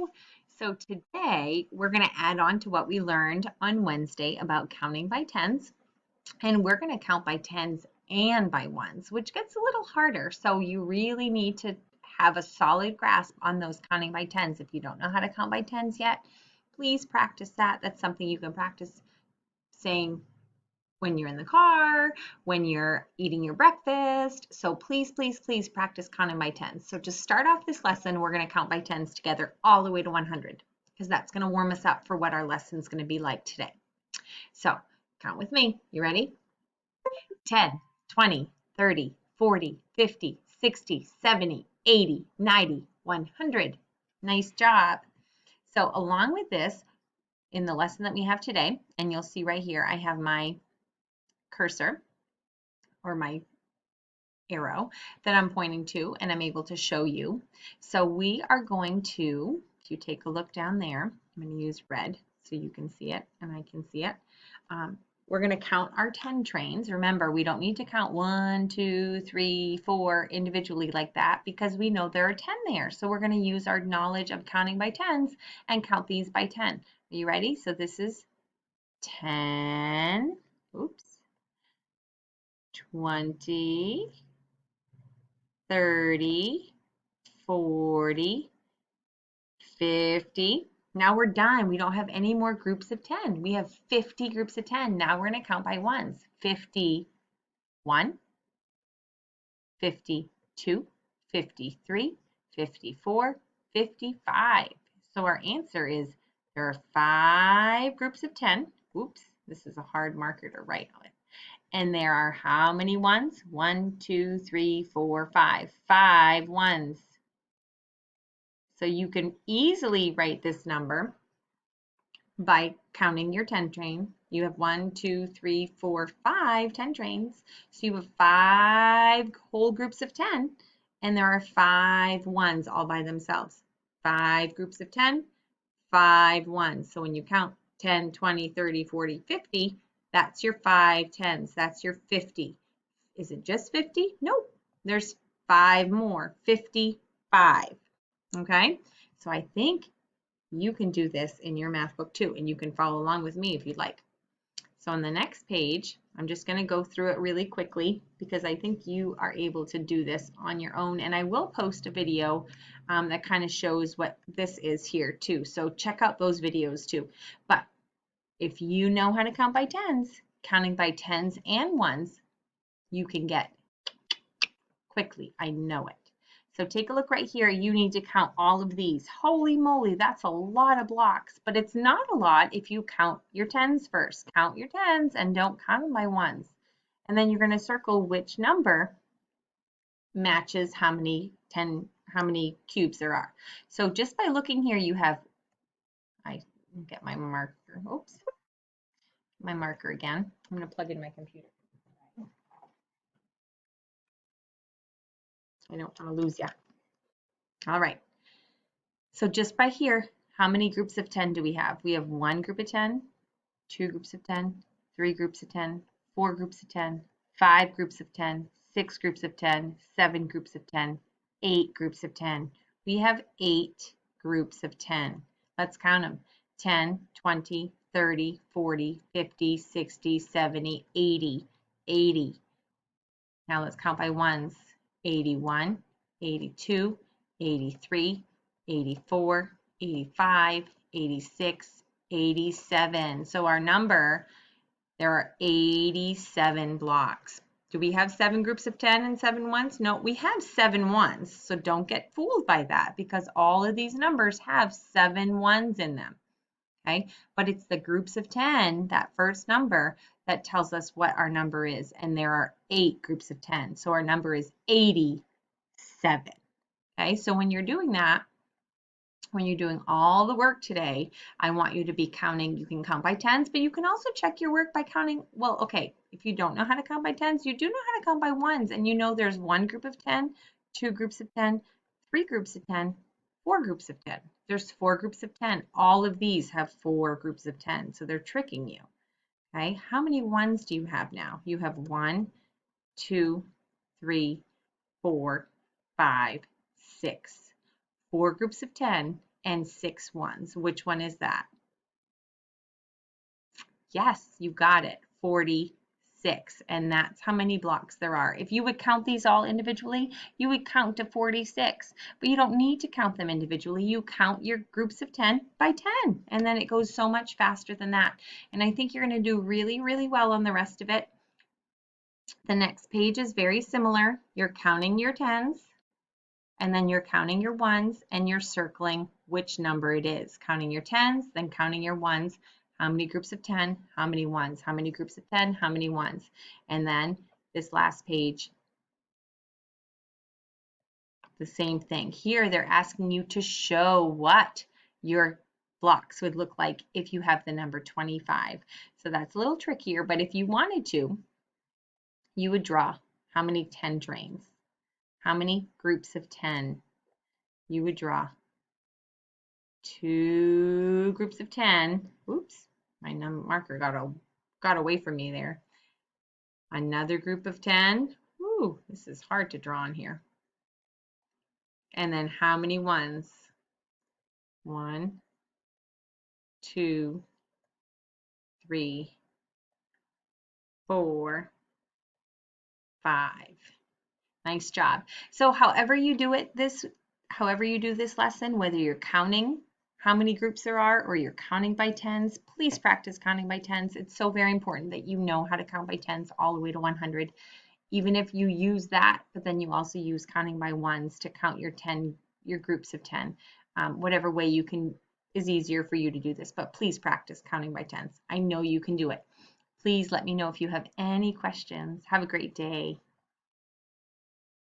Hello. So today we're going to add on to what we learned on Wednesday about counting by tens, and we're going to count by tens and by ones, which gets a little harder. So you really need to have a solid grasp on those counting by tens. If you don't know how to count by tens yet, please practice that. That's something you can practice saying when you're in the car, when you're eating your breakfast. So please, please, please practice counting by tens. So to start off this lesson, we're going to count by tens together all the way to 100 because that's going to warm us up for what our lesson is going to be like today. So count with me. You ready? 10, 20, 30, 40, 50, 60, 70, 80, 90, 100. Nice job. So along with this, in the lesson that we have today, and you'll see right here, I have my cursor or my arrow that I'm pointing to, and I'm able to show you. So we are going to, if you take a look down there, I'm going to use red so you can see it and I can see it. We're going to count our 10 trains. Remember, we don't need to count 1, 2, 3, 4 individually like that because we know there are 10 there. So we're going to use our knowledge of counting by tens and count these by 10. Are you ready? So this is 10, oops, 20, 30, 40, 50. Now we're done. We don't have any more groups of 10. We have 50 groups of 10. Now we're going to count by ones. 51, 52, 53, 54, 55. So our answer is there are 5 groups of 10. Oops, this is a hard marker to write on it. And there are how many ones? 1, 2, 3, 4, 5. 5 ones. So you can easily write this number by counting your 10 train. You have 1, 2, 3, 4, 5 10 trains. So you have 5 whole groups of 10, and there are 5 ones all by themselves. 5 groups of 10, 5 ones. So when you count 10, 20, 30, 40, 50, that's your 5 tens. That's your 50. Is it just 50? Nope. There's 5 more. 55. Okay? So I think you can do this in your math book too, and you can follow along with me if you'd like. So on the next page, I'm just going to go through it really quickly because I think you are able to do this on your own, and I will post a video that kind of shows what this is here too. So check out those videos too. But if you know how to count by tens, counting by tens and ones, you can get quickly. I know it. So take a look right here. You need to count all of these. Holy moly, that's a lot of blocks, but it's not a lot if you count your tens first. Count your tens and don't count them by ones. And then you're going to circle which number matches how many cubes there are. So just by looking here, you have, I get my marker, oops, my marker again. I'm going to plug in my computer. I don't want to lose you. All right. So just by here, how many groups of 10 do we have? We have 1 group of 10, 2 groups of 10, 3 groups of 10, 4 groups of 10, 5 groups of 10, 6 groups of 10, 7 groups of 10, 8 groups of 10. We have 8 groups of 10. Let's count them. 10, 20, 30, 40, 50, 60, 70, 80, 80. Now let's count by ones. 81, 82, 83, 84, 85, 86, 87. So our number, there are 87 blocks. Do we have 7 groups of 10 and 7 ones? No, we have 7 ones. So don't get fooled by that because all of these numbers have 7 ones in them. Okay, but it's the groups of 10, that first number, that tells us what our number is. And there are 8 groups of 10. So our number is 87. Okay, so when you're doing that, when you're doing all the work today, I want you to be counting. You can count by tens, but you can also check your work by counting. Well, okay, if you don't know how to count by tens, you do know how to count by ones. And you know there's 1 group of 10, 2 groups of 10, 3 groups of 10, 4 groups of 10. There's 4 groups of 10. All of these have 4 groups of 10, so they're tricking you. Okay, how many ones do you have now? You have 1, 2, 3, 4, 5, 6. 4 groups of 10 and 6 ones. Which one is that? Yes, you got it. 46. And that's how many blocks there are. If you would count these all individually, you would count to 46. But you don't need to count them individually. You count your groups of 10 by 10. And then it goes so much faster than that. And I think you're going to do really, really well on the rest of it. The next page is very similar. You're counting your 10s. And then you're counting your ones and you're circling which number it is. Counting your 10s, then counting your ones. How many groups of 10? How many ones? How many groups of 10? How many ones? And then this last page, the same thing. Here they're asking you to show what your blocks would look like if you have the number 25. So that's a little trickier, but if you wanted to, you would draw how many 10 trains? How many groups of 10? You would draw 2 groups of 10. Oops, my marker got away from me there. Another group of 10. Ooh, this is hard to draw on here. And then how many ones? 1, 2, 3, 4, 5. Nice job. So however you do this lesson, whether you're counting how many groups there are or you're counting by tens, please practice counting by tens. It's so very important that you know how to count by tens all the way to 100. Even if you use that, but then you also use counting by ones to count your groups of 10. Whatever way you can is easier for you to do this, but please practice counting by tens. I know you can do it. Please let me know if you have any questions. Have a great day.